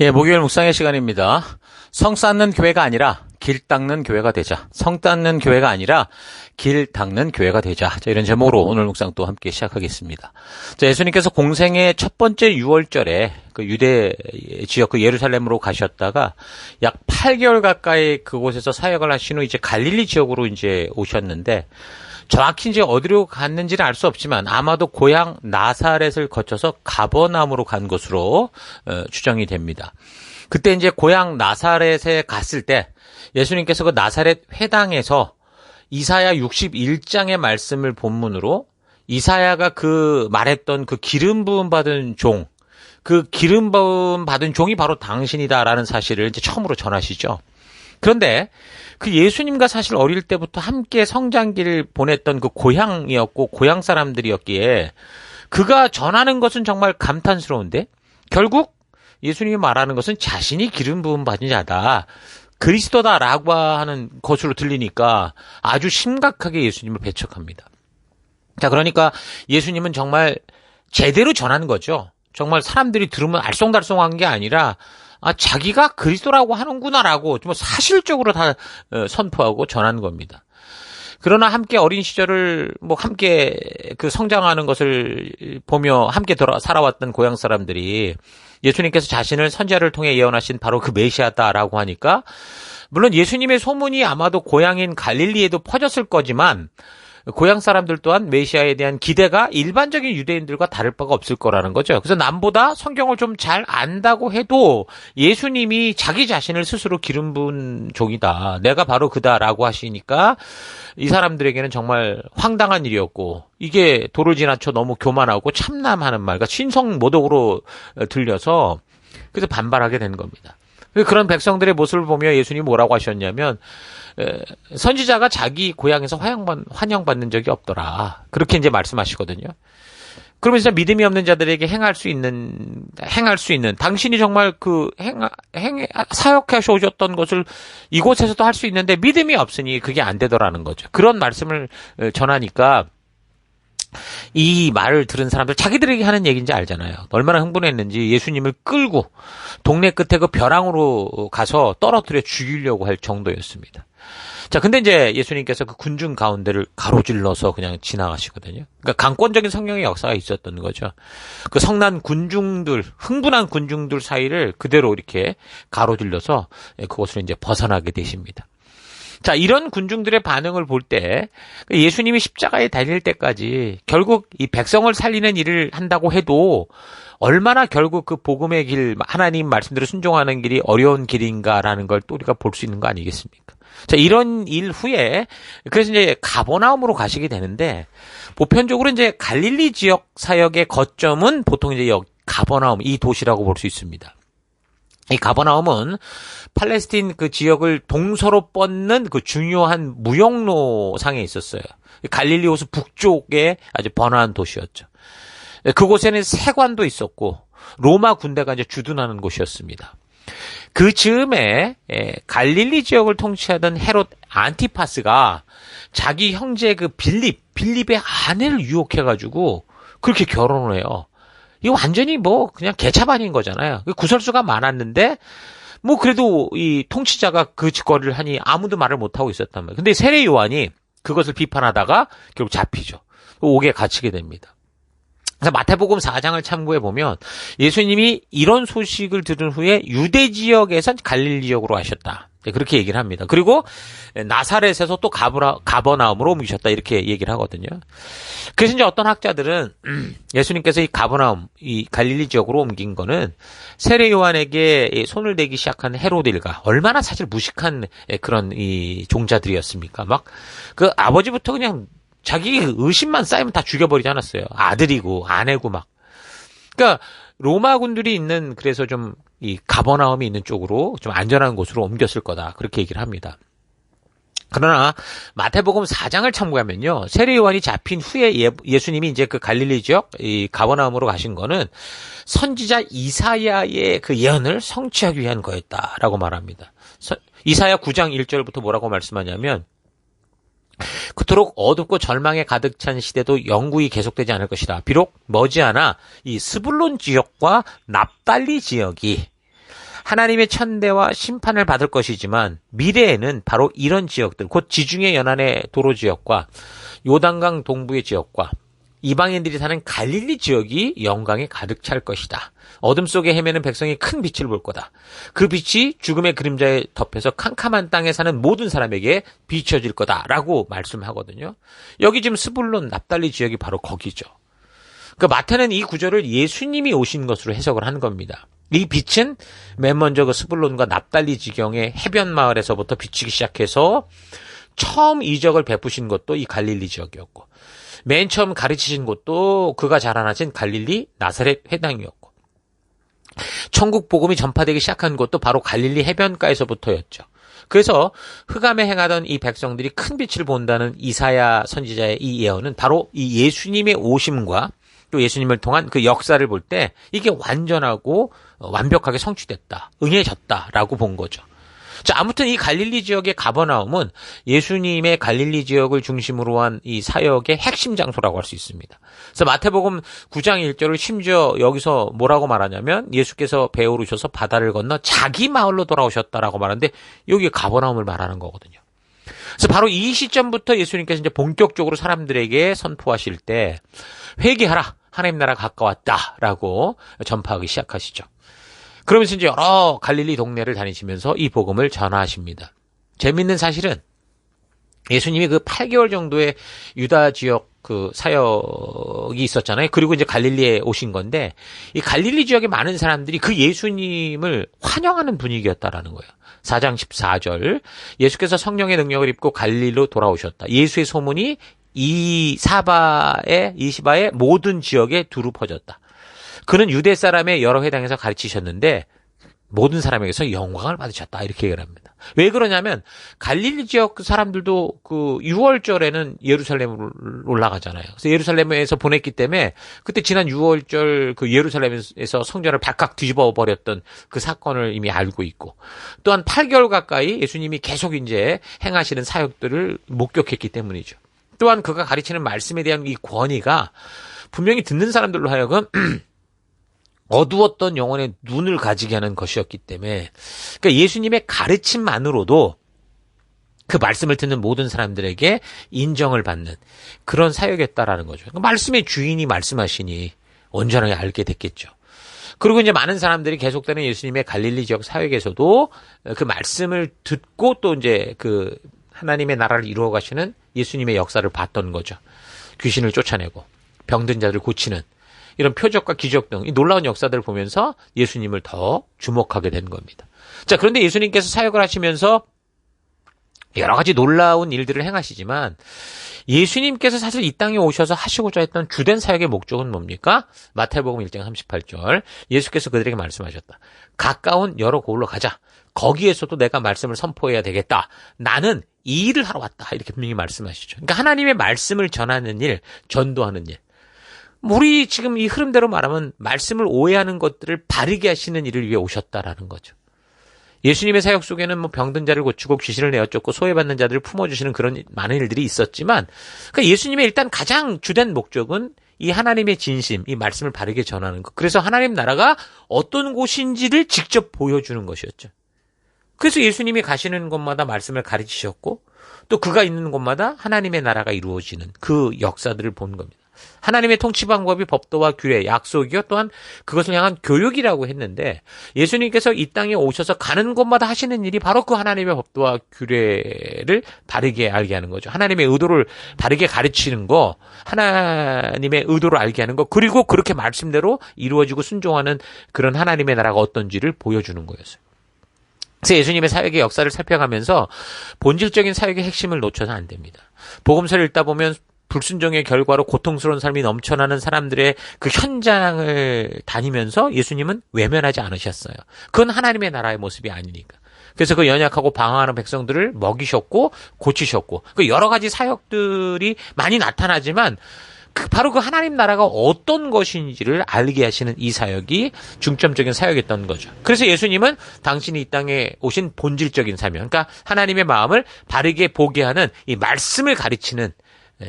예, 목요일 묵상의 시간입니다. 성 쌓는 교회가 아니라 길 닦는 교회가 되자. 성 닦는 교회가 아니라 길 닦는 교회가 되자. 자, 이런 제목으로 오늘 묵상 또 함께 시작하겠습니다. 자, 예수님께서 공생의 첫 번째 유월절에 그 유대 지역 그 예루살렘으로 가셨다가 약 8개월 가까이 그곳에서 사역을 하신 후 이제 갈릴리 지역으로 이제 오셨는데 정확히 이제 어디로 갔는지는 알 수 없지만 아마도 고향 나사렛을 거쳐서 가버나움으로 간 것으로 추정이 됩니다. 그때 이제 고향 나사렛에 갔을 때 예수님께서 그 나사렛 회당에서 이사야 61장의 말씀을 본문으로 이사야가 그 말했던 그 기름 부음 받은 종, 그 기름 부음 받은 종이 바로 당신이다라는 사실을 이제 처음으로 전하시죠. 그런데 그 예수님과 사실 어릴 때부터 함께 성장기를 보냈던 그 고향이었고 고향 사람들이었기에 그가 전하는 것은 정말 감탄스러운데 결국 예수님이 말하는 것은 자신이 기름 부음 받은 자다. 그리스도다라고 하는 것으로 들리니까 아주 심각하게 예수님을 배척합니다. 자, 그러니까 예수님은 정말 제대로 전하는 거죠. 정말 사람들이 들으면 알쏭달쏭한 게 아니라 자기가 그리스도라고 하는구나라고 좀 사실적으로 다 선포하고 전하는 겁니다. 그러나 함께 어린 시절을 함께 그 성장하는 것을 보며 함께 살아왔던 고향 사람들이 예수님께서 자신을 선지자를 통해 예언하신 바로 그 메시아다라고 하니까 물론 예수님의 소문이 아마도 고향인 갈릴리에도 퍼졌을 거지만 고향 사람들 또한 메시아에 대한 기대가 일반적인 유대인들과 다를 바가 없을 거라는 거죠. 그래서 남보다 성경을 좀 잘 안다고 해도 예수님이 자기 자신을 스스로 기름 부은 종이다. 내가 바로 그다라고 하시니까 이 사람들에게는 정말 황당한 일이었고 이게 도를 지나쳐 너무 교만하고 참남하는 말, 그러니까 신성모독으로 들려서 그래서 반발하게 된 겁니다. 그런 백성들의 모습을 보며 예수님이 뭐라고 하셨냐면 선지자가 자기 고향에서 환영받는 적이 없더라. 그렇게 이제 말씀하시거든요. 그러면서 믿음이 없는 자들에게 행할 수 있는 당신이 정말 사역하셔 오셨던 것을 이곳에서도 할 수 있는데 믿음이 없으니 그게 안 되더라는 거죠. 그런 말씀을 전하니까 이 말을 들은 사람들 자기들에게 하는 얘기인지 알잖아요. 얼마나 흥분했는지 예수님을 끌고 동네 끝에 그 벼랑으로 가서 떨어뜨려 죽이려고 할 정도였습니다. 자, 근데 이제 예수님께서 그 군중 가운데를 가로질러서 그냥 지나가시거든요. 그러니까 강권적인 성령의 역사가 있었던 거죠. 그 성난 군중들, 흥분한 군중들 사이를 그대로 이렇게 가로질러서 그곳을 이제 벗어나게 되십니다. 자, 이런 군중들의 반응을 볼 때 예수님이 십자가에 달릴 때까지 결국 이 백성을 살리는 일을 한다고 해도 얼마나 결국 그 복음의 길, 하나님 말씀대로 순종하는 길이 어려운 길인가라는 걸 또 우리가 볼 수 있는 거 아니겠습니까? 자, 이런 일 후에 그래서 이제 가버나움으로 가시게 되는데 보편적으로 이제 갈릴리 지역 사역의 거점은 보통 이제 가버나움 이 도시라고 볼 수 있습니다. 이 가버나움은 팔레스틴 그 지역을 동서로 뻗는 그 중요한 무역로상에 있었어요. 갈릴리 호수 북쪽에 아주 번화한 도시였죠. 그곳에는 세관도 있었고 로마 군대가 이제 주둔하는 곳이었습니다. 그 즈음에 갈릴리 지역을 통치하던 헤롯 안티파스가 자기 형제 그 빌립의 아내를 유혹해가지고 그렇게 결혼을 해요. 이거 완전히 그냥 개차반인 거잖아요. 구설수가 많았는데 그래도 이 통치자가 그 짓거리를 하니 아무도 말을 못하고 있었단 말이에요. 근데 세례 요한이 그것을 비판하다가 결국 잡히죠. 옥에 갇히게 됩니다. 그래서 마태복음 4장을 참고해 보면 예수님이 이런 소식을 들은 후에 유대 지역에서 갈릴리 지역으로 하셨다. 그렇게 얘기를 합니다. 그리고 나사렛에서 또 가버나움으로 옮기셨다. 이렇게 얘기를 하거든요. 그래서 이제 어떤 학자들은 예수님께서 이 가버나움, 이 갈릴리 지역으로 옮긴 거는 세례 요한에게 손을 대기 시작한 헤로딜과 얼마나 사실 무식한 그런 이 종자들이었습니까? 막 그 아버지부터 그냥 자기 의심만 쌓이면 다 죽여버리지 않았어요. 아들이고 아내고 막. 그러니까 로마 군들이 있는 그래서 좀 이 가버나움이 있는 쪽으로 좀 안전한 곳으로 옮겼을 거다. 그렇게 얘기를 합니다. 그러나 마태복음 4장을 참고하면요. 세례 요한이 잡힌 후에 예수님이 이제 그 갈릴리 지역 이 가버나움으로 가신 거는 선지자 이사야의 그 예언을 성취하기 위한 거였다라고 말합니다. 이사야 9장 1절부터 뭐라고 말씀하냐면 그토록 어둡고 절망에 가득 찬 시대도 영구히 계속되지 않을 것이다. 비록 머지않아 이 스불론 지역과 납달리 지역이 하나님의 천대와 심판을 받을 것이지만 미래에는 바로 이런 지역들, 곧 지중해 연안의 도로 지역과 요단강 동부의 지역과 이방인들이 사는 갈릴리 지역이 영광에 가득 찰 것이다. 어둠 속에 헤매는 백성이 큰 빛을 볼 거다. 그 빛이 죽음의 그림자에 덮여서 캄캄한 땅에 사는 모든 사람에게 비춰질 거다라고 말씀하거든요. 여기 지금 스불론, 납달리 지역이 바로 거기죠. 그 마태는 이 구절을 예수님이 오신 것으로 해석을 한 겁니다. 이 빛은 맨 먼저 그 스불론과 납달리 지경의 해변 마을에서부터 비치기 시작해서 처음 이적을 베푸신 것도 이 갈릴리 지역이었고, 맨 처음 가르치신 곳도 그가 자라나신 갈릴리 나사렛 회당이었고, 천국 복음이 전파되기 시작한 곳도 바로 갈릴리 해변가에서부터였죠. 그래서 흑암에 행하던 이 백성들이 큰 빛을 본다는 이사야 선지자의 이 예언은 바로 이 예수님의 오심과 또 예수님을 통한 그 역사를 볼 때 이게 완전하고 완벽하게 성취됐다, 응해졌다라고 본 거죠. 자, 아무튼 이 갈릴리 지역의 가버나움은 예수님의 갈릴리 지역을 중심으로 한 이 사역의 핵심 장소라고 할 수 있습니다. 그래서 마태복음 9장 1절을 심지어 여기서 뭐라고 말하냐면 예수께서 배 오르셔서 바다를 건너 자기 마을로 돌아오셨다라고 말하는데 여기 가버나움을 말하는 거거든요. 그래서 바로 이 시점부터 예수님께서 이제 본격적으로 사람들에게 선포하실 때 회개하라, 하나님 나라가 가까웠다라고 전파하기 시작하시죠. 그러면서 이제 여러 갈릴리 동네를 다니시면서 이 복음을 전하십니다. 재밌는 사실은 예수님이 그 8개월 정도의 유다 지역 그 사역이 있었잖아요. 그리고 이제 갈릴리에 오신 건데 이 갈릴리 지역의 많은 사람들이 그 예수님을 환영하는 분위기였다라는 거예요. 4장 14절 예수께서 성령의 능력을 입고 갈릴리로 돌아오셨다. 예수의 소문이 이시바의 모든 지역에 두루 퍼졌다. 그는 유대 사람의 여러 회당에서 가르치셨는데 모든 사람에게서 영광을 받으셨다. 이렇게 얘기를 합니다. 왜 그러냐면 갈릴리 지역 사람들도 그 6월절에는 예루살렘으로 올라가잖아요. 그래서 예루살렘에서 보냈기 때문에 그때 지난 6월절 그 예루살렘에서 성전을 발칵 뒤집어 버렸던 그 사건을 이미 알고 있고 또한 8개월 가까이 예수님이 계속 이제 행하시는 사역들을 목격했기 때문이죠. 또한 그가 가르치는 말씀에 대한 이 권위가 분명히 듣는 사람들로 하여금 어두웠던 영혼의 눈을 가지게 하는 것이었기 때문에 그러니까 예수님의 가르침만으로도 그 말씀을 듣는 모든 사람들에게 인정을 받는 그런 사역이었다라는 거죠. 그러니까 말씀의 주인이 말씀하시니 온전하게 알게 됐겠죠. 그리고 이제 많은 사람들이 계속되는 예수님의 갈릴리 지역 사역에서도 그 말씀을 듣고 또 이제 그 하나님의 나라를 이루어 가시는 예수님의 역사를 봤던 거죠. 귀신을 쫓아내고 병든 자들 고치는 이런 표적과 기적 등 이 놀라운 역사들을 보면서 예수님을 더 주목하게 된 겁니다. 자, 그런데 예수님께서 사역을 하시면서 여러 가지 놀라운 일들을 행하시지만 예수님께서 사실 이 땅에 오셔서 하시고자 했던 주된 사역의 목적은 뭡니까? 마태복음 1장 38절 예수께서 그들에게 말씀하셨다. 가까운 여러 고을로 가자. 거기에서도 내가 말씀을 선포해야 되겠다. 나는 이 일을 하러 왔다. 이렇게 분명히 말씀하시죠. 그러니까 하나님의 말씀을 전하는 일, 전도하는 일. 우리 지금 이 흐름대로 말하면 말씀을 오해하는 것들을 바르게 하시는 일을 위해 오셨다라는 거죠. 예수님의 사역 속에는 뭐 병든 자를 고치고 귀신을 내어쫓고 소외받는 자들을 품어주시는 그런 많은 일들이 있었지만 그러니까 예수님의 일단 가장 주된 목적은 이 하나님의 진심, 이 말씀을 바르게 전하는 것. 그래서 하나님 나라가 어떤 곳인지를 직접 보여주는 것이었죠. 그래서 예수님이 가시는 곳마다 말씀을 가르치셨고 또 그가 있는 곳마다 하나님의 나라가 이루어지는 그 역사들을 본 겁니다. 하나님의 통치 방법이 법도와 규례, 약속이요 또한 그것을 향한 교육이라고 했는데 예수님께서 이 땅에 오셔서 가는 곳마다 하시는 일이 바로 그 하나님의 법도와 규례를 바르게 알게 하는 거죠. 하나님의 의도를 바르게 가르치는 거, 하나님의 의도를 알게 하는 거, 그리고 그렇게 말씀대로 이루어지고 순종하는 그런 하나님의 나라가 어떤지를 보여주는 거였어요. 그래서 예수님의 사역의 역사를 살펴가면서 본질적인 사역의 핵심을 놓쳐서 안 됩니다. 복음서를 읽다 보면 불순종의 결과로 고통스러운 삶이 넘쳐나는 사람들의 그 현장을 다니면서 예수님은 외면하지 않으셨어요. 그건 하나님의 나라의 모습이 아니니까. 그래서 그 연약하고 방황하는 백성들을 먹이셨고 고치셨고 그 여러 가지 사역들이 많이 나타나지만 바로 그 하나님 나라가 어떤 것인지를 알게 하시는 이 사역이 중점적인 사역이었던 거죠. 그래서 예수님은 당신이 이 땅에 오신 본질적인 사명, 그러니까 하나님의 마음을 바르게 보게 하는 이 말씀을 가르치는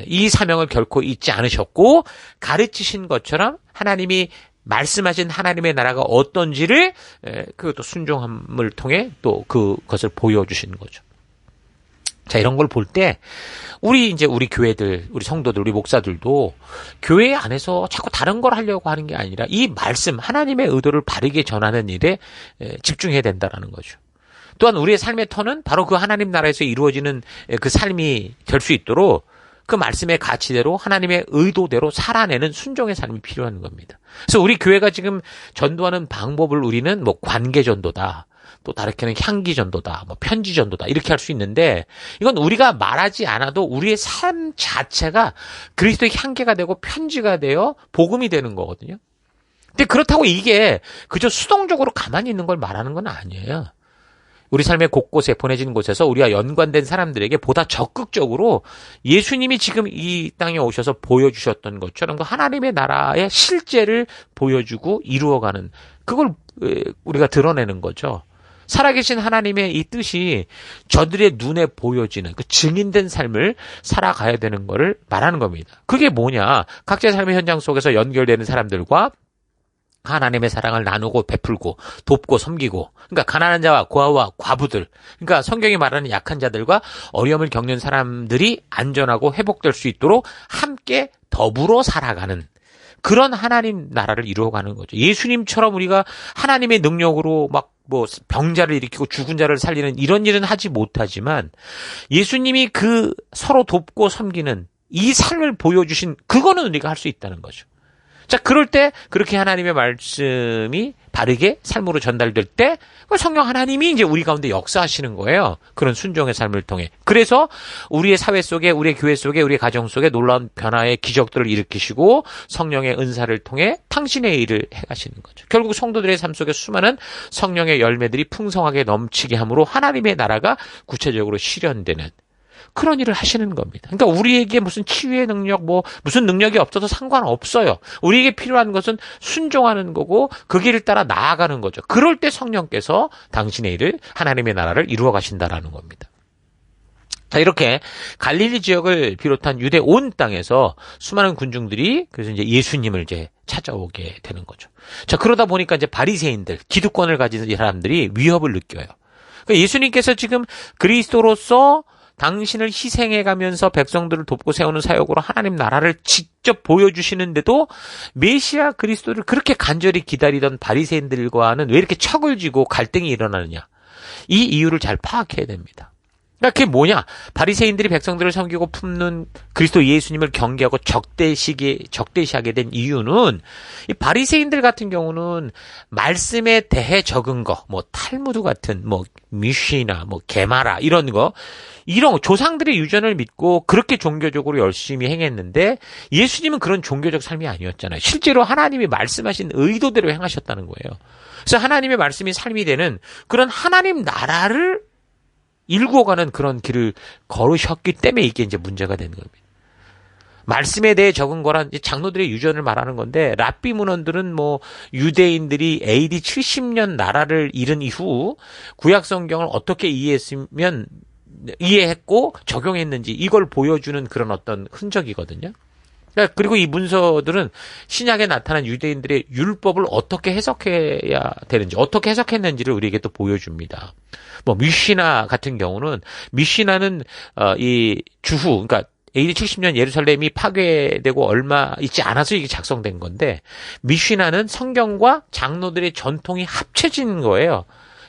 이 사명을 결코 잊지 않으셨고 가르치신 것처럼 하나님이 말씀하신 하나님의 나라가 어떤지를 그것도 순종함을 통해 또 그것을 보여주시는 거죠. 자, 이런 걸 볼 때 우리 교회들, 우리 성도들, 우리 목사들도 교회 안에서 자꾸 다른 걸 하려고 하는 게 아니라 이 말씀, 하나님의 의도를 바르게 전하는 일에 집중해야 된다라는 거죠. 또한 우리의 삶의 터는 바로 그 하나님 나라에서 이루어지는 그 삶이 될 수 있도록 그 말씀의 가치대로 하나님의 의도대로 살아내는 순종의 삶이 필요한 겁니다. 그래서 우리 교회가 지금 전도하는 방법을 우리는 뭐 관계 전도다, 또 다르게는 향기 전도다, 뭐 편지 전도다 이렇게 할 수 있는데 이건 우리가 말하지 않아도 우리의 삶 자체가 그리스도의 향기가 되고 편지가 되어 복음이 되는 거거든요. 근데 그렇다고 이게 그저 수동적으로 가만히 있는 걸 말하는 건 아니에요. 우리 삶의 곳곳에 보내진 곳에서 우리와 연관된 사람들에게 보다 적극적으로 예수님이 지금 이 땅에 오셔서 보여주셨던 것처럼 그 하나님의 나라의 실제를 보여주고 이루어가는 그걸 우리가 드러내는 거죠. 살아계신 하나님의 이 뜻이 저들의 눈에 보여지는 그 증인된 삶을 살아가야 되는 거를 말하는 겁니다. 그게 뭐냐? 각자의 삶의 현장 속에서 연결되는 사람들과 하나님의 사랑을 나누고 베풀고 돕고 섬기고, 그러니까 가난한 자와 고아와 과부들, 그러니까 성경이 말하는 약한 자들과 어려움을 겪는 사람들이 안전하고 회복될 수 있도록 함께 더불어 살아가는 그런 하나님 나라를 이루어가는 거죠. 예수님처럼 우리가 하나님의 능력으로 막 뭐 병자를 일으키고 죽은 자를 살리는 이런 일은 하지 못하지만 예수님이 그 서로 돕고 섬기는 이 삶을 보여주신 그거는 우리가 할 수 있다는 거죠. 자, 그럴 때 그렇게 하나님의 말씀이 바르게 삶으로 전달될 때 성령 하나님이 이제 우리 가운데 역사하시는 거예요. 그런 순종의 삶을 통해. 그래서 우리의 사회 속에, 우리의 교회 속에, 우리의 가정 속에 놀라운 변화의 기적들을 일으키시고 성령의 은사를 통해 당신의 일을 해가시는 거죠. 결국 성도들의 삶 속에 수많은 성령의 열매들이 풍성하게 넘치게 함으로 하나님의 나라가 구체적으로 실현되는 그런 일을 하시는 겁니다. 그러니까 우리에게 무슨 치유의 능력, 뭐 무슨 능력이 없어도 상관없어요. 우리에게 필요한 것은 순종하는 거고 그 길을 따라 나아가는 거죠. 그럴 때 성령께서 당신의 일을, 하나님의 나라를 이루어 가신다라는 겁니다. 자, 이렇게 갈릴리 지역을 비롯한 유대 온 땅에서 수많은 군중들이 그래서 이제 예수님을 이제 찾아오게 되는 거죠. 자, 그러다 보니까 이제 바리새인들, 기득권을 가진 사람들이 위협을 느껴요. 그러니까 예수님께서 지금 그리스도로서 당신을 희생해가면서 백성들을 돕고 세우는 사역으로 하나님 나라를 직접 보여주시는데도 메시아 그리스도를 그렇게 간절히 기다리던 바리새인들과는 왜 이렇게 척을 쥐고 갈등이 일어나느냐. 이 이유를 잘 파악해야 됩니다. 그러니까 그게 뭐냐? 바리새인들이 백성들을 섬기고 품는 그리스도 예수님을 경계하고 적대시하게 된 이유는 이 바리새인들 같은 경우는 말씀에 대해 적은 거, 뭐 탈무드 같은 뭐 미시나 뭐 게마라 이런 조상들의 유전을 믿고 그렇게 종교적으로 열심히 행했는데 예수님은 그런 종교적 삶이 아니었잖아요. 실제로 하나님이 말씀하신 의도대로 행하셨다는 거예요. 그래서 하나님의 말씀이 삶이 되는 그런 하나님 나라를 일구어가는 그런 길을 걸으셨기 때문에 이게 이제 문제가 되는 겁니다. 말씀에 대해 적은 거란 이제 장로들의 유전을 말하는 건데 랍비 문헌들은 뭐 유대인들이 AD 70년 나라를 잃은 이후 구약 성경을 어떻게 이해했고 적용했는지 이걸 보여주는 그런 어떤 흔적이거든요. 그리고 이 문서들은 신약에 나타난 유대인들의 율법을 어떻게 해석해야 되는지, 어떻게 해석했는지를 우리에게 또 보여줍니다. 뭐 미시나 같은 경우는 미시나는 이 주후, 그러니까 AD 70년 예루살렘이 파괴되고 얼마 있지 않아서 이게 작성된 건데 미시나는 성경과 장로들의 전통이 합쳐진 거예요.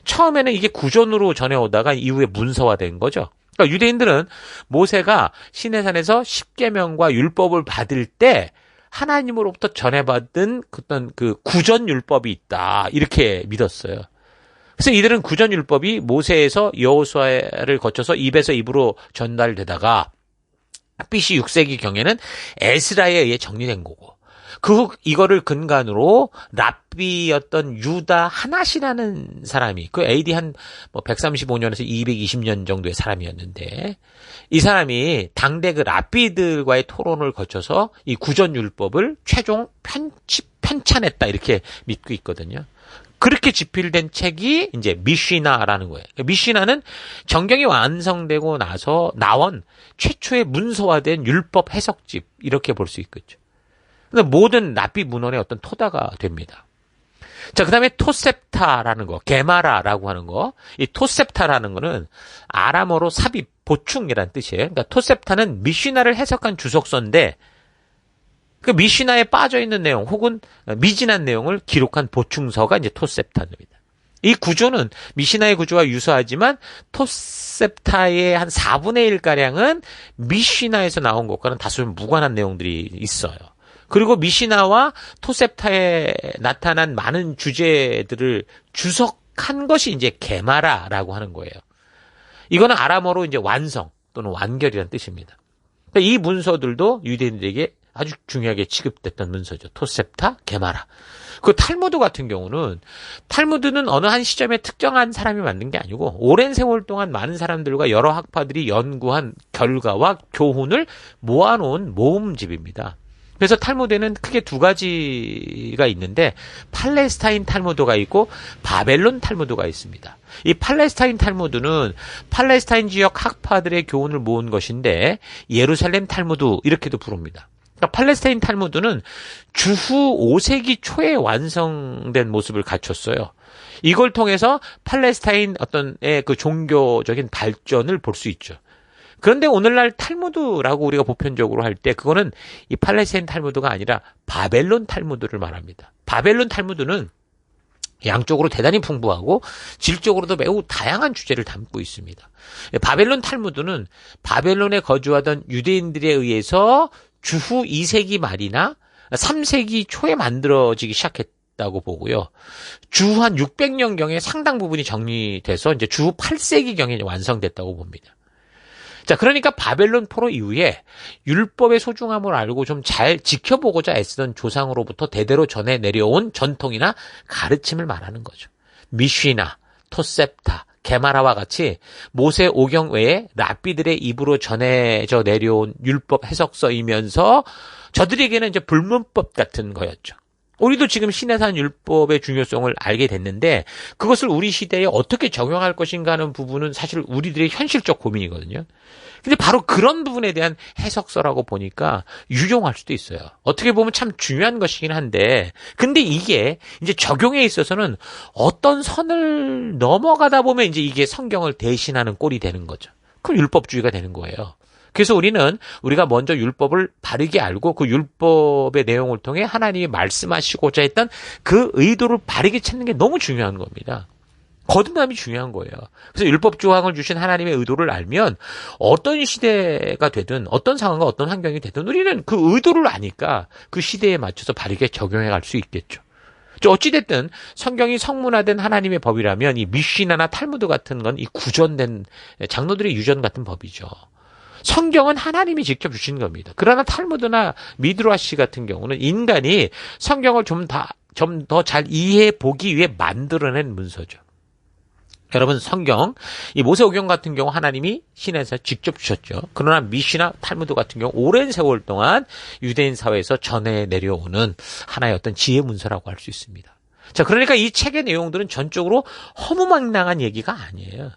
처음에는 이게 구전으로 전해오다가 이후에 문서화된 거죠. 그러니까 유대인들은 모세가 시내산에서 십계명과 율법을 받을 때 하나님으로부터 전해받은 어떤 그 구전 율법이 있다 이렇게 믿었어요. 그래서 이들은 구전 율법이 모세에서 여호수아를 거쳐서 입에서 입으로 전달되다가 BC 6세기 경에는 에스라에 의해 정리된 거고 이거를 근간으로 랍비였던 유다 하낫이라는 사람이 그 AD 한 135년에서 220년 정도의 사람이었는데 이 사람이 당대 그 랍비들과의 토론을 거쳐서 이 구전율법을 최종 편찬했다 이렇게 믿고 있거든요. 그렇게 집필된 책이 이제 미시나라는 거예요. 미시나는 정경이 완성되고 나서 나온 최초의 문서화된 율법 해석집 이렇게 볼 수 있겠죠. 그래서 모든 랍비 문헌의 어떤 토다가 됩니다. 자, 그 다음에 토셉타라는 거, 게마라라고 하는 거. 이 토셉타라는 거는 아람어로 삽입, 보충이라는 뜻이에요. 그러니까 토셉타는 미시나를 해석한 주석서인데 그 미시나에 빠져있는 내용 혹은 미진한 내용을 기록한 보충서가 이제 토셉타입니다. 이 구조는 미시나의 구조와 유사하지만 토셉타의 한 4분의 1가량은 미시나에서 나온 것과는 다소 무관한 내용들이 있어요. 그리고 미시나와 토셉타에 나타난 많은 주제들을 주석한 것이 이제 게마라라고 하는 거예요. 이거는 아람어로 이제 완성 또는 완결이라는 뜻입니다. 그러니까 이 문서들도 유대인들에게 아주 중요하게 취급됐던 문서죠. 토셉타, 게마라. 그 탈무드 같은 경우는 탈무드는 어느 한 시점에 특정한 사람이 만든 게 아니고 오랜 세월 동안 많은 사람들과 여러 학파들이 연구한 결과와 교훈을 모아놓은 모음집입니다. 그래서 탈무드에는 크게 두 가지가 있는데 팔레스타인 탈무드가 있고 바벨론 탈무드가 있습니다. 이 팔레스타인 탈무드는 팔레스타인 지역 학파들의 교훈을 모은 것인데 예루살렘 탈무드 이렇게도 부릅니다. 그러니까 팔레스타인 탈무드는 주후 5세기 초에 완성된 모습을 갖췄어요. 이걸 통해서 팔레스타인 어떤의 그 종교적인 발전을 볼 수 있죠. 그런데 오늘날 탈무드라고 우리가 보편적으로 할 때 그거는 이 팔레스타인 탈무드가 아니라 바벨론 탈무드를 말합니다. 바벨론 탈무드는 양쪽으로 대단히 풍부하고 질적으로도 매우 다양한 주제를 담고 있습니다. 바벨론 탈무드는 바벨론에 거주하던 유대인들에 의해서 주후 2세기 말이나 3세기 초에 만들어지기 시작했다고 보고요. 주후 한 600년경에 상당 부분이 정리돼서 이제 주후 8세기경에 완성됐다고 봅니다. 자, 그러니까 바벨론 포로 이후에 율법의 소중함을 알고 좀 잘 지켜보고자 애쓰던 조상으로부터 대대로 전해 내려온 전통이나 가르침을 말하는 거죠. 미쉬나, 토셉타, 게마라와 같이 모세 오경 외에 랍비들의 입으로 전해져 내려온 율법 해석서이면서 저들에게는 이제 불문법 같은 거였죠. 우리도 지금 신해산 율법의 중요성을 알게 됐는데 그것을 우리 시대에 어떻게 적용할 것인가 하는 부분은 사실 우리들의 현실적 고민이거든요. 근데 바로 그런 부분에 대한 해석서라고 보니까 유용할 수도 있어요. 어떻게 보면 참 중요한 것이긴 한데 근데 이게 이제 적용에 있어서는 어떤 선을 넘어가다 보면 이제 이게 성경을 대신하는 꼴이 되는 거죠. 그럼 율법주의가 되는 거예요. 그래서 우리가 먼저 율법을 바르게 알고 그 율법의 내용을 통해 하나님이 말씀하시고자 했던 그 의도를 바르게 찾는 게 너무 중요한 겁니다. 거듭남이 중요한 거예요. 그래서 율법 조항을 주신 하나님의 의도를 알면 어떤 시대가 되든 어떤 상황과 어떤 환경이 되든 우리는 그 의도를 아니까 그 시대에 맞춰서 바르게 적용해 갈 수 있겠죠. 어찌됐든 성경이 성문화된 하나님의 법이라면 이 미시나나 탈무드 같은 건 이 구전된 장로들의 유전 같은 법이죠. 성경은 하나님이 직접 주신 겁니다. 그러나 탈무드나 미드라시 같은 경우는 인간이 성경을 좀 더 잘 이해해 보기 위해 만들어낸 문서죠. 여러분 성경, 이 모세오경 같은 경우 하나님이 신에서 직접 주셨죠. 그러나 미시나 탈무드 같은 경우 오랜 세월 동안 유대인 사회에서 전해 내려오는 하나의 어떤 지혜 문서라고 할 수 있습니다. 자, 그러니까 이 책의 내용들은 전적으로 허무맹랑한 얘기가 아니에요.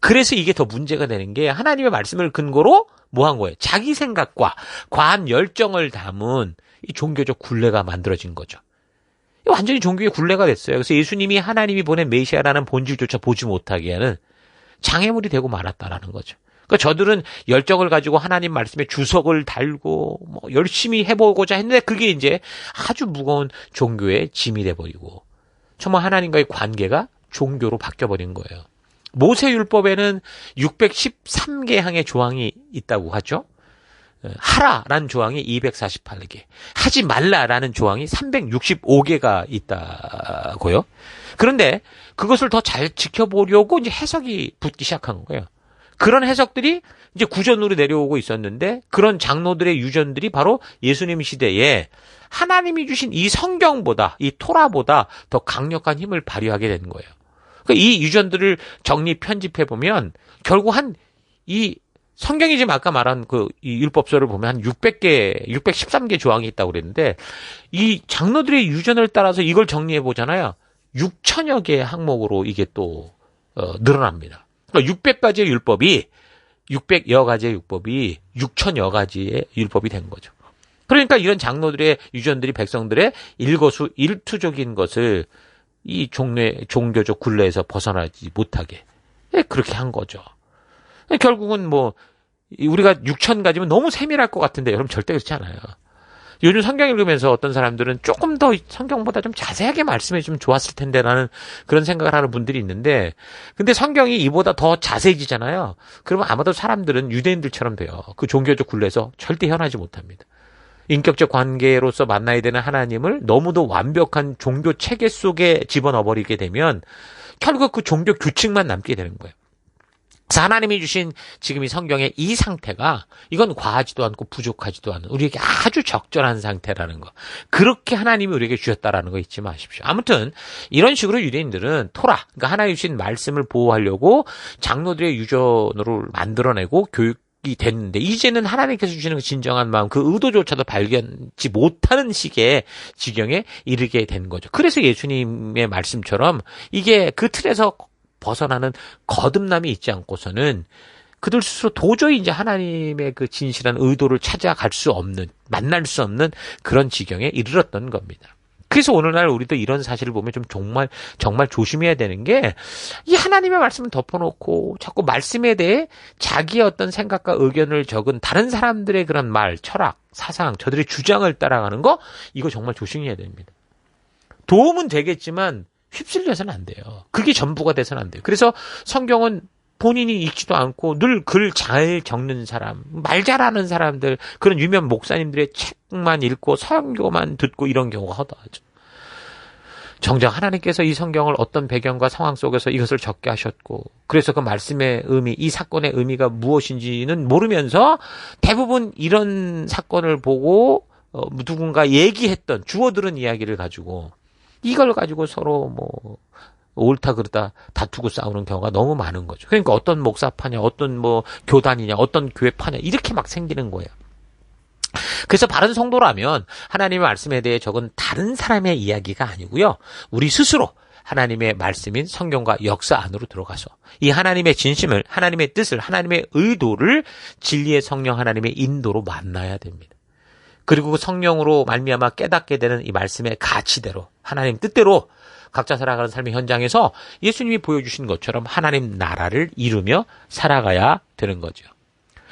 그래서 이게 더 문제가 되는 게 하나님의 말씀을 근거로 뭐 한 거예요? 자기 생각과 과한 열정을 담은 이 종교적 굴레가 만들어진 거죠. 완전히 종교의 굴레가 됐어요. 그래서 예수님이 하나님이 보낸 메시아라는 본질조차 보지 못하게 하는 장애물이 되고 말았다라는 거죠. 그러니까 저들은 열정을 가지고 하나님 말씀에 주석을 달고 열심히 해보고자 했는데 그게 이제 아주 무거운 종교의 짐이 돼버리고 정말 하나님과의 관계가 종교로 바뀌어버린 거예요. 모세율법에는 613개 항의 조항이 있다고 하죠. 하라라는 조항이 248개, 하지 말라라는 조항이 365개가 있다고요. 그런데 그것을 더 잘 지켜보려고 이제 해석이 붙기 시작한 거예요. 그런 해석들이 이제 구전으로 내려오고 있었는데 그런 장로들의 유전들이 바로 예수님 시대에 하나님이 주신 이 성경보다, 이 토라보다 더 강력한 힘을 발휘하게 되는 거예요. 그러니까 이 유전들을 정리 편집해 보면 결국 이 성경이 지금 아까 말한 이 율법서를 보면 한 613개 조항이 있다고 그랬는데 이 장로들의 유전을 따라서 이걸 정리해 보잖아요. 6천여 개의 항목으로 이게 또 늘어납니다. 그러니까 600가지의 율법이 600여 가지의 율법이 6천여 가지의 율법이 된 거죠. 그러니까 이런 장로들의 유전들이 백성들의 일거수 일투족인 것을 이 종교적 굴레에서 벗어나지 못하게 그렇게 한 거죠. 결국은 뭐 우리가 6천 가지면 너무 세밀할 것 같은데 여러분 절대 그렇지 않아요. 요즘 성경 읽으면서 어떤 사람들은 조금 더 성경보다 좀 자세하게 말씀해 주면 좋았을 텐데라는 그런 생각을 하는 분들이 있는데, 근데 성경이 이보다 더 자세해지잖아요. 그러면 아마도 사람들은 유대인들처럼 돼요. 그 종교적 굴레에서 절대 헤어나지 못합니다. 인격적 관계로서 만나야 되는 하나님을 너무도 완벽한 종교 체계 속에 집어넣어버리게 되면 결국 그 종교 규칙만 남게 되는 거예요. 그래서 하나님이 주신 지금 이 성경의 이 상태가 이건 과하지도 않고 부족하지도 않은 우리에게 아주 적절한 상태라는 거. 그렇게 하나님이 우리에게 주셨다라는 거 잊지 마십시오. 아무튼 이런 식으로 유대인들은 토라, 그러니까 하나님 주신 말씀을 보호하려고 장로들의 유전으로 만들어내고 교육이 됐는데 이제는 하나님께서 주시는 그 진정한 마음, 그 의도조차도 발견치 못하는 식의 지경에 이르게 된 거죠. 그래서 예수님의 말씀처럼 이게 그 틀에서 벗어나는 거듭남이 있지 않고서는 그들 스스로 도저히 이제 하나님의 그 진실한 의도를 찾아갈 수 없는, 만날 수 없는 그런 지경에 이르렀던 겁니다. 그래서 오늘날 우리도 이런 사실을 보면 좀 정말 조심해야 되는 게, 이 하나님의 말씀을 덮어놓고 자꾸 말씀에 대해 자기의 어떤 생각과 의견을 적은 다른 사람들의 그런 말, 철학, 사상, 저들의 주장을 따라가는 거, 이거 정말 조심해야 됩니다. 도움은 되겠지만 휩쓸려서는 안 돼요. 그게 전부가 돼서는 안 돼요. 그래서 성경은 본인이 읽지도 않고 늘 글 잘 적는 사람, 말 잘하는 사람들, 그런 유명 목사님들의 책만 읽고 설교만 듣고 이런 경우가 허다하죠. 정작 하나님께서 이 성경을 어떤 배경과 상황 속에서 이것을 적게 하셨고, 그래서 그 말씀의 의미, 이 사건의 의미가 무엇인지는 모르면서 대부분 이런 사건을 보고 누군가 얘기했던 주워들은 이야기를 가지고 이걸 가지고 서로 뭐 옳다 그르다 다투고 싸우는 경우가 너무 많은 거죠. 그러니까 어떤 목사파냐, 어떤 뭐 교단이냐, 어떤 교회파냐 이렇게 막 생기는 거예요. 그래서 바른 성도라면 하나님의 말씀에 대해 적은 다른 사람의 이야기가 아니고요. 우리 스스로 하나님의 말씀인 성경과 역사 안으로 들어가서 이 하나님의 진심을, 하나님의 뜻을, 하나님의 의도를 진리의 성령 하나님의 인도로 만나야 됩니다. 그리고 성령으로 말미암아 깨닫게 되는 이 말씀의 가치대로, 하나님 뜻대로 각자 살아가는 삶의 현장에서 예수님이 보여주신 것처럼 하나님 나라를 이루며 살아가야 되는 거죠.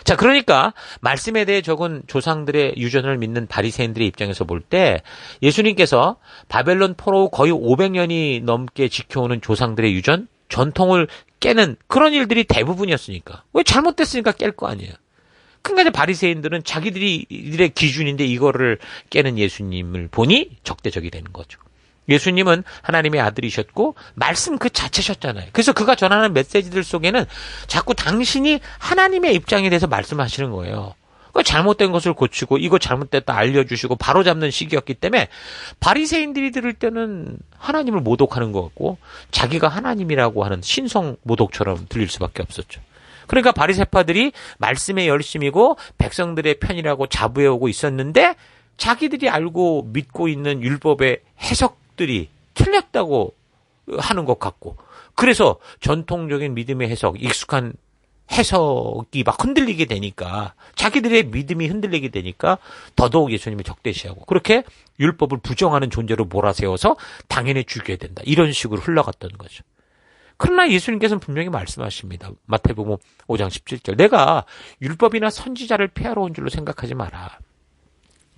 자, 그러니까 말씀에 대해 적은 조상들의 유전을 믿는 바리새인들의 입장에서 볼 때 예수님께서 바벨론 포로 거의 500년이 넘게 지켜오는 조상들의 유전, 전통을 깨는 그런 일들이 대부분이었으니까. 왜 잘못됐으니까 깰 거 아니에요. 그러니까 바리새인들은 자기들의 기준인데 이거를 깨는 예수님을 보니 적대적이 되는 거죠. 예수님은 하나님의 아들이셨고 말씀 그 자체셨잖아요. 그래서 그가 전하는 메시지들 속에는 자꾸 당신이 하나님의 입장에 대해서 말씀하시는 거예요. 잘못된 것을 고치고 이거 잘못됐다 알려주시고 바로잡는 시기였기 때문에 바리새인들이 들을 때는 하나님을 모독하는 것 같고 자기가 하나님이라고 하는 신성 모독처럼 들릴 수밖에 없었죠. 그러니까 바리새파들이 말씀에 열심이고 백성들의 편이라고 자부해오고 있었는데 자기들이 알고 믿고 있는 율법의 해석들이 틀렸다고 하는 것 같고, 그래서 전통적인 믿음의 해석, 익숙한 해석이 막 흔들리게 되니까, 자기들의 믿음이 흔들리게 되니까 더더욱 예수님을 적대시하고 그렇게 율법을 부정하는 존재로 몰아세워서 당연히 죽여야 된다, 이런 식으로 흘러갔던 거죠. 그러나 예수님께서는 분명히 말씀하십니다. 마태복음 5장 17절. 내가 율법이나 선지자를 폐하러 온 줄로 생각하지 마라.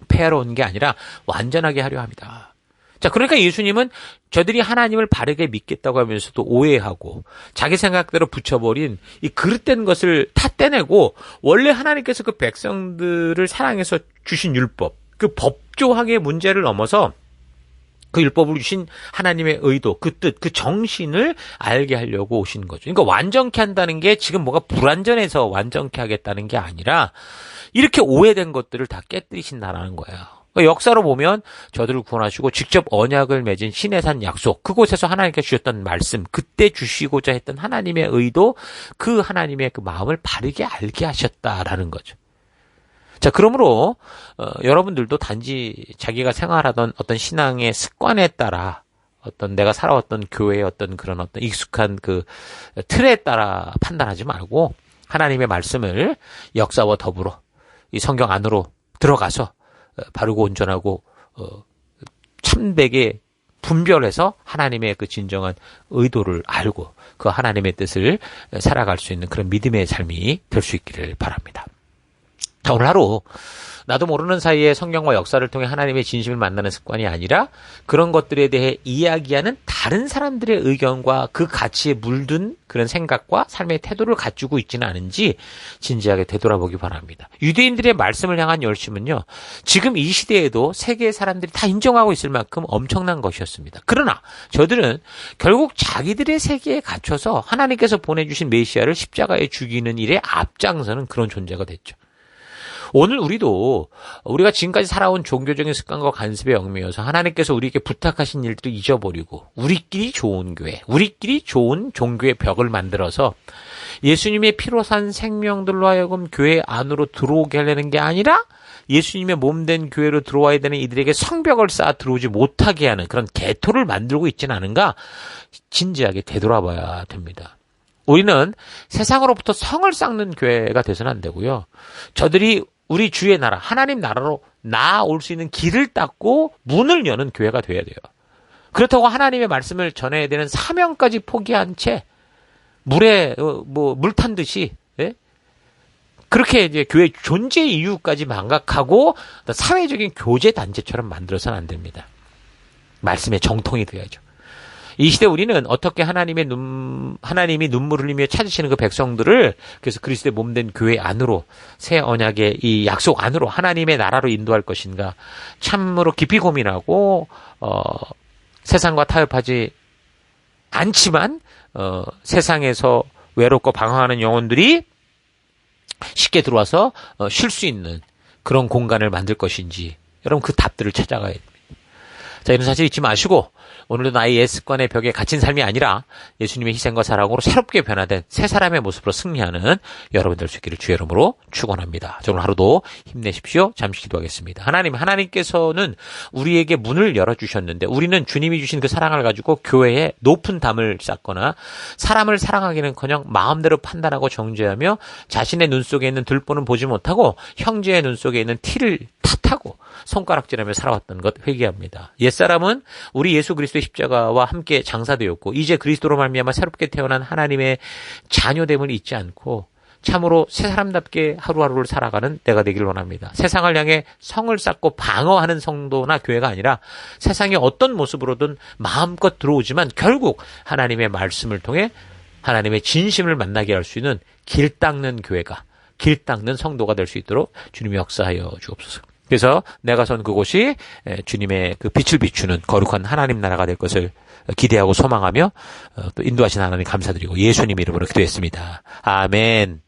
폐하러 온 게 아니라 완전하게 하려 합니다. 자, 그러니까 예수님은 저들이 하나님을 바르게 믿겠다고 하면서도 오해하고 자기 생각대로 붙여버린 이 그릇된 것을 다 떼내고 원래 하나님께서 그 백성들을 사랑해서 주신 율법, 그 법조항의 문제를 넘어서 그 율법을 주신 하나님의 의도, 그 뜻, 그 정신을 알게 하려고 오신 거죠. 그러니까 완전케 한다는 게 지금 뭐가 불완전해서 완전케 하겠다는 게 아니라 이렇게 오해된 것들을 다 깨뜨리신다라는 거예요. 그러니까 역사로 보면 저들을 구원하시고 직접 언약을 맺은 시내산 약속, 그곳에서 하나님께 주셨던 말씀, 그때 주시고자 했던 하나님의 의도, 그 하나님의 그 마음을 바르게 알게 하셨다라는 거죠. 자, 그러므로 여러분들도 단지 자기가 생활하던 어떤 신앙의 습관에 따라 어떤 내가 살아왔던 교회의 어떤 그런 어떤 익숙한 그 틀에 따라 판단하지 말고 하나님의 말씀을 역사와 더불어 이 성경 안으로 들어가서 바르고 온전하고 참되게 분별해서 하나님의 그 진정한 의도를 알고 그 하나님의 뜻을 살아갈 수 있는 그런 믿음의 삶이 될 수 있기를 바랍니다. 자, 오늘 하루 나도 모르는 사이에 성경과 역사를 통해 하나님의 진심을 만나는 습관이 아니라 그런 것들에 대해 이야기하는 다른 사람들의 의견과 그 가치에 물든 그런 생각과 삶의 태도를 갖추고 있지는 않은지 진지하게 되돌아보기 바랍니다. 유대인들의 말씀을 향한 열심은요, 지금 이 시대에도 세계의 사람들이 다 인정하고 있을 만큼 엄청난 것이었습니다. 그러나 저들은 결국 자기들의 세계에 갇혀서 하나님께서 보내주신 메시아를 십자가에 죽이는 일에 앞장서는 그런 존재가 됐죠. 오늘 우리가 지금까지 살아온 종교적인 습관과 관습에 얽매여서 하나님께서 우리에게 부탁하신 일들을 잊어버리고 우리끼리 좋은 교회, 우리끼리 좋은 종교의 벽을 만들어서 예수님의 피로 산 생명들로 하여금 교회 안으로 들어오게 하려는 게 아니라 예수님의 몸된 교회로 들어와야 되는 이들에게 성벽을 쌓아 들어오지 못하게 하는 그런 개토를 만들고 있지는 않은가 진지하게 되돌아봐야 됩니다. 우리는 세상으로부터 성을 쌓는 교회가 돼서는 안 되고요. 저들이 우리 주의 나라, 하나님 나라로 나아올 수 있는 길을 닦고 문을 여는 교회가 돼야 돼요. 그렇다고 하나님의 말씀을 전해야 되는 사명까지 포기한 채 물에 물 탄 듯이 그렇게 이제 교회 존재 이유까지 망각하고 사회적인 교제 단체처럼 만들어서는 안 됩니다. 말씀의 정통이 되어야죠. 이 시대 우리는 어떻게 하나님이 눈물을 흘리며 찾으시는 그 백성들을 그래서 그리스도의 몸된 교회 안으로 새 언약의 이 약속 안으로 하나님의 나라로 인도할 것인가 참으로 깊이 고민하고 세상과 타협하지 않지만 세상에서 외롭고 방황하는 영혼들이 쉽게 들어와서 쉴 수 있는 그런 공간을 만들 것인지 여러분 그 답들을 찾아가야 됩니다. 자, 이런 사실 잊지 마시고 오늘도 나의 옛 습관의 벽에 갇힌 삶이 아니라 예수님의 희생과 사랑으로 새롭게 변화된 새 사람의 모습으로 승리하는 여러분들 수 있기를 주의 이름으로 축원합니다. 오늘 하루도 힘내십시오. 잠시 기도하겠습니다. 하나님께서는 우리에게 문을 열어주셨는데 우리는 주님이 주신 그 사랑을 가지고 교회에 높은 담을 쌓거나 사람을 사랑하기는커녕 마음대로 판단하고 정죄하며 자신의 눈 속에 있는 들보는 보지 못하고 형제의 눈 속에 있는 티를 탓하고 손가락질하며 살아왔던 것 회개합니다. 옛사람은 우리 예수 그리스도의 십자가와 함께 장사되었고 이제 그리스도로 말미암아 새롭게 태어난 하나님의 자녀됨을 잊지 않고 참으로 새 사람답게 하루하루를 살아가는 때가 되길 원합니다. 세상을 향해 성을 쌓고 방어하는 성도나 교회가 아니라 세상의 어떤 모습으로든 마음껏 들어오지만 결국 하나님의 말씀을 통해 하나님의 진심을 만나게 할 수 있는 길 닦는 교회가 길 닦는 성도가 될 수 있도록 주님이 역사하여 주옵소서. 그래서 내가 선 그곳이 주님의 그 빛을 비추는 거룩한 하나님 나라가 될 것을 기대하고 소망하며 또 인도하신 하나님 감사드리고 예수님 이름으로 기도했습니다. 아멘.